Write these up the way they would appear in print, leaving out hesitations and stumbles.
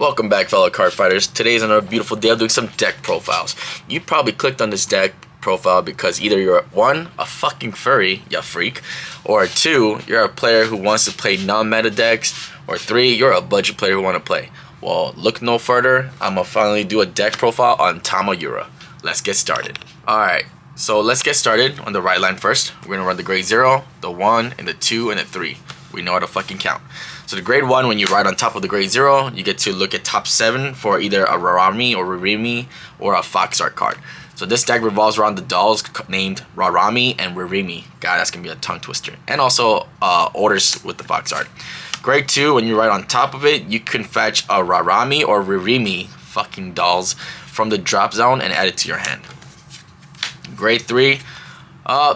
Welcome back, fellow card fighters. Today is another beautiful day of doing some deck profiles. You probably clicked on this deck profile because either you're one, a fucking furry, ya freak, or two, you're a player who wants to play non-meta decks, or three, you're a budget player who want to play. Well, look no further, I'm gonna finally do a deck profile on Tamayura. Let's get started. Alright, so let's get started on the right line first. We're gonna run the grade 0, the 1, and the 2, and the 3. We know how to fucking count. So the grade 1, when you ride on top of the grade 0, you get to look at top 7 for either a Rarami or Ririmi or a Fox art card. So this deck revolves around the dolls named Rarami and Ririmi. God, that's gonna be a tongue twister. And also orders with the Fox art. Grade 2, when you ride on top of it, you can fetch a Rarami or Ririmi fucking dolls from the drop zone and add it to your hand. Grade 3,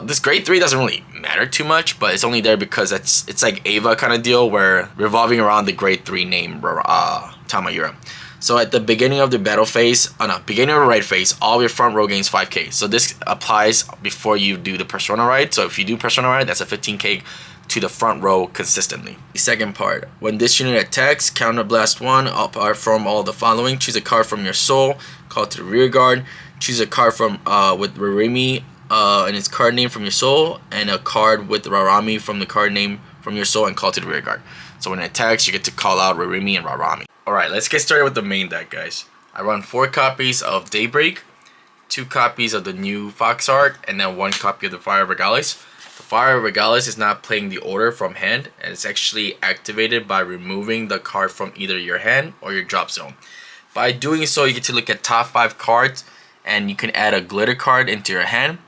this grade 3 doesn't really matter too much, but it's only there because it's like Ava kind of deal where revolving around the grade 3 name Tamayura. So at the beginning of the battle phase, beginning of the raid phase, all of your front row gains 5k. So this applies before you do the persona ride. So if you do persona ride, that's a 15k to the front row consistently. The second part, when this unit attacks, counter blast 1 apart from all the following. Choose a card from your soul, call it to the rear guard. Choose a card from with Ririmi and its card name from your soul, and a card with Rarami from the card name from your soul and call to the rear guard. So when it attacks, you get to call out Ririmi and Rarami. Alright, let's get started with the main deck, guys. I run 4 copies of Daybreak, 2 copies of the new Fox art, and then 1 copy of the Fire Regalis. The Fire Regalis is not playing the order from hand, and it's actually activated by removing the card from either your hand or your drop zone. By doing so, you get to look at top 5 cards, and you can add a glitter card into your hand,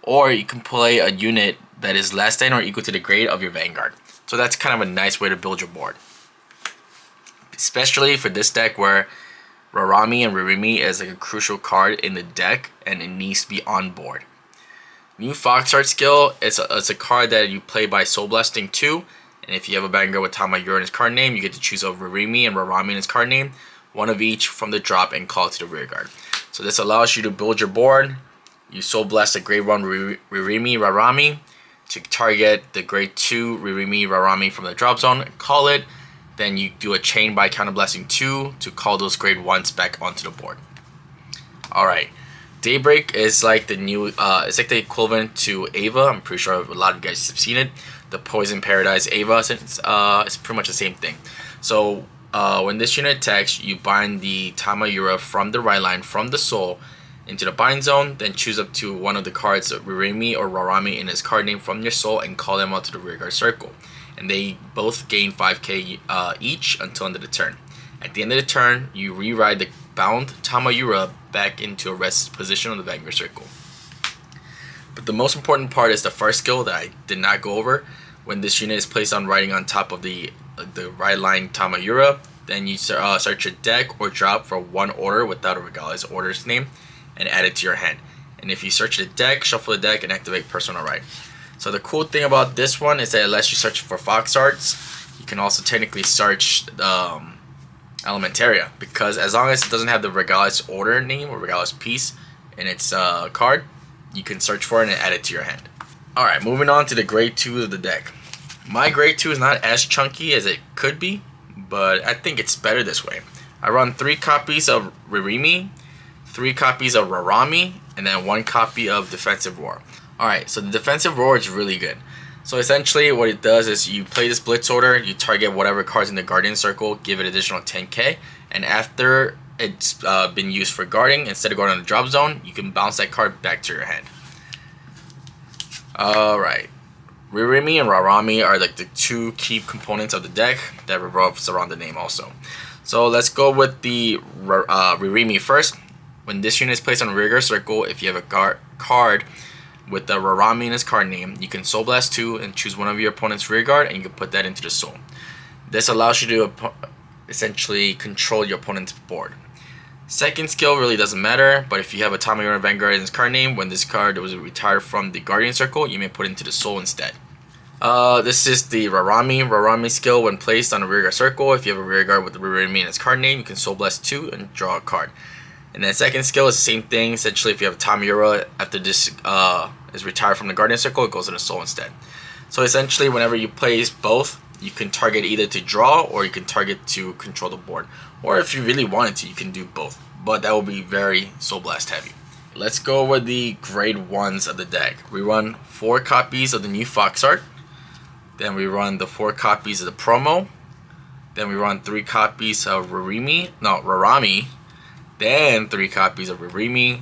or you can play a unit that is less than or equal to the grade of your Vanguard. So that's kind of a nice way to build your board. Especially for this deck where Rarami and Ririmi is like a crucial card in the deck and it needs to be on board. New Fox art skill, it's a card that you play by Soul Blasting 2. And if you have a Vanguard with Tamayura in his card name, you get to choose a Ririmi and Rarami in his card name, one of each from the drop and call it to the rear guard. So this allows you to build your board. You Soul Blast a grade 1 Ririmi Rarami to target the grade 2 Ririmi Rarami from the drop zone, call it. Then you do a chain by counter blasting 2 to call those grade 1s back onto the board. Alright, Daybreak is like the new, it's like the equivalent to Ava. I'm pretty sure a lot of you guys have seen it. The Poison Paradise Ava, it's pretty much the same thing. So when this unit attacks, you bind the Tamayura from the right line, from the soul, into the bind zone, then choose up to one of the cards, Ririmi or Rarami in his card name from your soul, and call them out to the rear guard circle. And they both gain 5k each until end of the turn. At the end of the turn, you re-ride the bound Tamayura back into a rest position on the Vanguard circle. But the most important part is the first skill that I did not go over. When this unit is placed on riding on top of the right line Tamayura, then you search a deck or drop for 1 order without a Regalis order's name and add it to your hand. And if you search the deck, shuffle the deck and activate Persona Ride. So the cool thing about this one is that it lets you search for Fox arts. You can also technically search Elementaria, because as long as it doesn't have the Regalis order name or Regalis piece in its card, you can search for it and add it to your hand. Alright, moving on to the grade 2 of the deck. My grade 2 is not as chunky as it could be, but I think it's better this way. I run 3 copies of Ririmi, 3 copies of Rarami, and then 1 copy of Defensive Roar. Alright, so the Defensive Roar is really good. So essentially what it does is you play this Blitz order, you target whatever cards in the Guardian Circle, give it additional 10k, and after it's been used for guarding, instead of going on the drop zone, you can bounce that card back to your hand. Alright, Ririmi and Rarami are like the 2 key components of the deck that revolves around the name also. So let's go with the Ririmi first. When this unit is placed on rear guard circle, if you have a card with the Rarami in his card name, you can Soul Blast 2 and choose one of your opponent's rear guard, and you can put that into the soul. This allows you to essentially control your opponent's board. Second skill really doesn't matter, but if you have a Tamayura Vanguard in his card name, when this card was retired from the Guardian Circle, you may put it into the soul instead. This is the Rarami skill. When placed on a rear guard circle, if you have a rear guard with the Ririmi in its card name, you can Soul Blast 2 and draw a card. And then second skill is the same thing. Essentially, if you have a Tamayura after this is retired from the Guardian Circle, it goes into soul instead. So essentially, whenever you place both, you can target either to draw or you can target to control the board. Or if you really wanted to, you can do both. But that will be very Soul Blast heavy. Let's go over the grade 1s of the deck. We run 4 copies of the new Fox Art. Then we run the 4 copies of the promo. Then we run 3 copies of Rarami. Then 3 copies of Ririmi.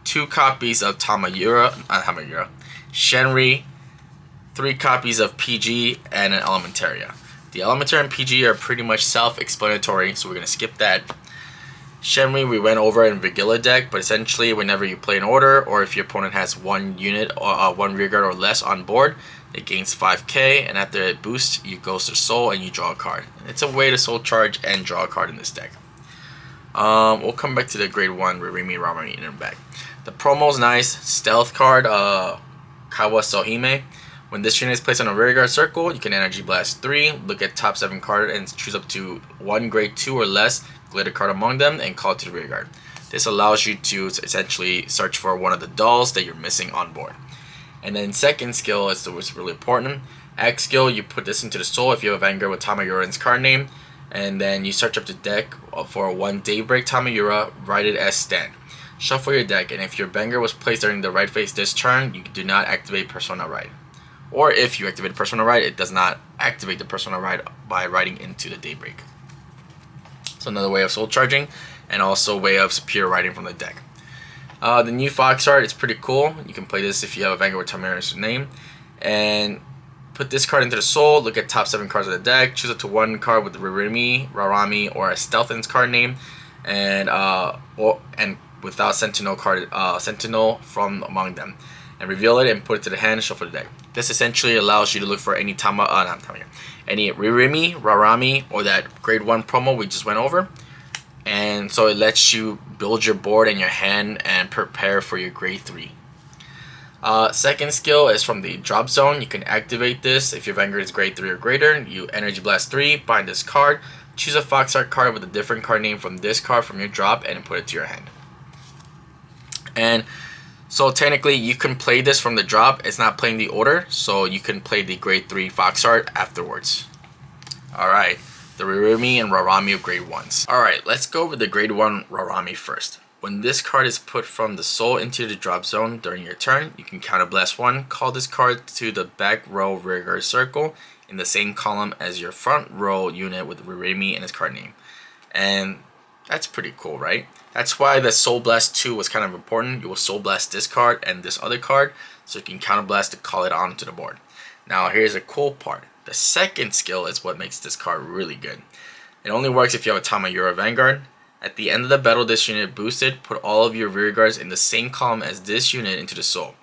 2 copies of Tamayura, Shenri. 3 copies of PG and an Elementaria. The Elementaria and PG are pretty much self-explanatory, so we're going to skip that. Shenri we went over in Regular deck, but essentially whenever you play an order, or if your opponent has 1 unit or 1 rearguard or less on board, it gains 5k, and after it boosts, you go to Soul and you draw a card. It's a way to Soul Charge and draw a card in this deck. We'll come back to the grade 1 Ririmi Rarami in a back. The promo's nice. Stealth card, Kawa Sohime. When this unit is placed on a rearguard circle, you can Energy Blast 3, look at top 7 card and choose up to 1 grade 2 or less glitter card among them and call it to the rearguard. This allows you to essentially search for one of the dolls that you're missing on board. And then second skill is what's really important. X skill, you put this into the Soul if you have a Vanguard with Tamayura's card name, and then you search up the deck for 1 Daybreak Tamayura, write it as stand. Shuffle your deck, and if your Vanguard was placed during the right phase this turn, you do not activate Persona Right. Or if you activate Persona Right, it does not activate the Persona Right by writing into the Daybreak. So another way of Soul Charging, and also a way of superior writing from the deck. The new Fox Art is pretty cool. You can play this if you have a Vanguard with Tamayura's name. And put this card into the Soul, look at top 7 cards of the deck, choose up to 1 card with the Ririmi, Rarami, or a Stealthen's card name, and without Sentinel from among them, and reveal it and put it to the hand and shuffle the deck. This essentially allows you to look for any any Ririmi, Rarami, or that grade 1 promo we just went over, and so it lets you build your board and your hand and prepare for your grade 3. Second skill is from the drop zone. You can activate this if your Vanguard is grade 3 or greater. You Energy Blast 3, bind this card, choose a Fox Art card with a different card name from this card from your drop, and put it to your hand. And so technically you can play this from the drop. It's not playing the order, so you can play the grade 3 Fox Art afterwards. Alright, the Ririmi and Rarami of grade 1s. Alright, let's go over the grade 1 Rarami first. When this card is put from the Soul into the drop zone during your turn, you can Counterblast 1, call this card to the back row rearguard circle in the same column as your front row unit with Ririmi and his card name. And that's pretty cool, right? That's why the Soul Blast 2 was kind of important. You will Soul Blast this card and this other card, so you can Counterblast to call it onto the board. Now here's a cool part. The second skill is what makes this card really good. It only works if you have a Tamayura Vanguard. At the end of the battle this unit boosted, put all of your rearguards in the same column as this unit into the Soul.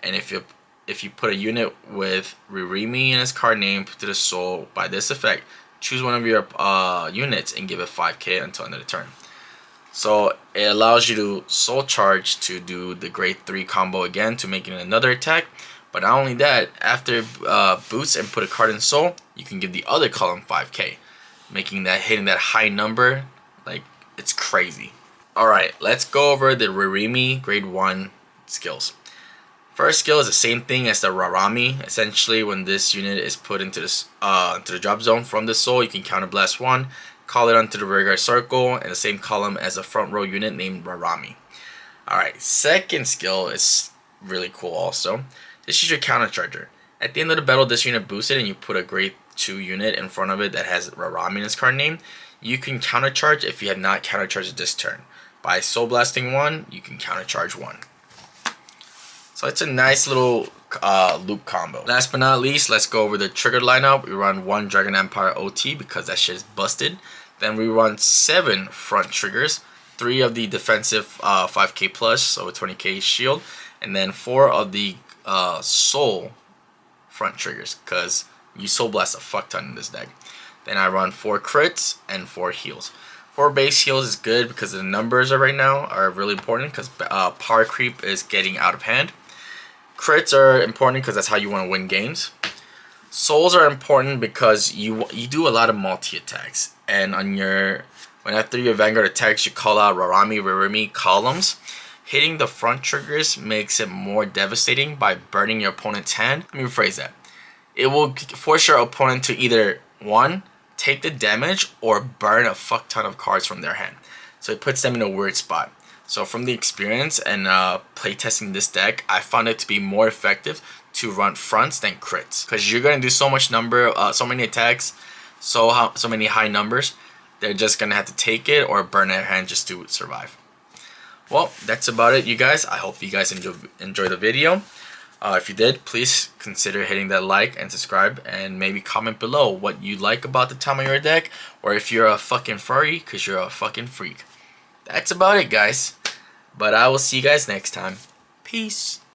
And if you put a unit with Ririmi and his card name to the Soul by this effect, choose one of your units and give it 5k until end of the turn. So it allows you to Soul Charge to do the grade 3 combo again to make it another attack. But not only that, after boosts and put a card in Soul, you can give the other column 5k, making that hitting that high number like it's crazy. Alright, let's go over the Ririmi grade 1 skills. First skill is the same thing as the Rarami. Essentially, when this unit is put into the drop zone from the Soul, you can Counterblast 1, call it onto the rearguard circle in the same column as a front row unit named Rarami. Alright, second skill is really cool also. This is your Counter Charger. At the end of the battle, this unit boosted and you put a grade 2 unit in front of it that has Rarami in its card name. You can Counter Charge if you have not Counter Charged this turn. By Soul Blasting 1, you can Counter Charge 1. So it's a nice little loop combo. Last but not least, let's go over the triggered lineup. We run 1 Dragon Empire OT because that shit is busted. Then we run 7 front triggers, 3 of the defensive 5k plus, so a 20k shield, and then 4 of the Soul front triggers because you Soul Blast a fuck ton in this deck. Then I run 4 crits and 4 heals. 4 base heals is good because the numbers right now are really important because power creep is getting out of hand. Crits are important because that's how you want to win games. Souls are important because you do a lot of multi-attacks. And when after your Vanguard attacks, you call out Rarami, Ririmi columns. Hitting the front triggers makes it more devastating by burning your opponent's hand. Let me rephrase that. It will force your opponent to either 1. take the damage or burn a fuck ton of cards from their hand. So it puts them in a weird spot. So from the experience and playtesting this deck, I found it to be more effective to run fronts than crits, because you're gonna do so many attacks, so many high numbers. They're just gonna have to take it or burn their hand just to survive. Well, that's about it, you guys. I hope you guys enjoyed the video. If you did, please consider hitting that like and subscribe, and maybe comment below what you like about the Tamayura deck, or if you're a fucking furry because you're a fucking freak. That's about it, guys. But I will see you guys next time. Peace.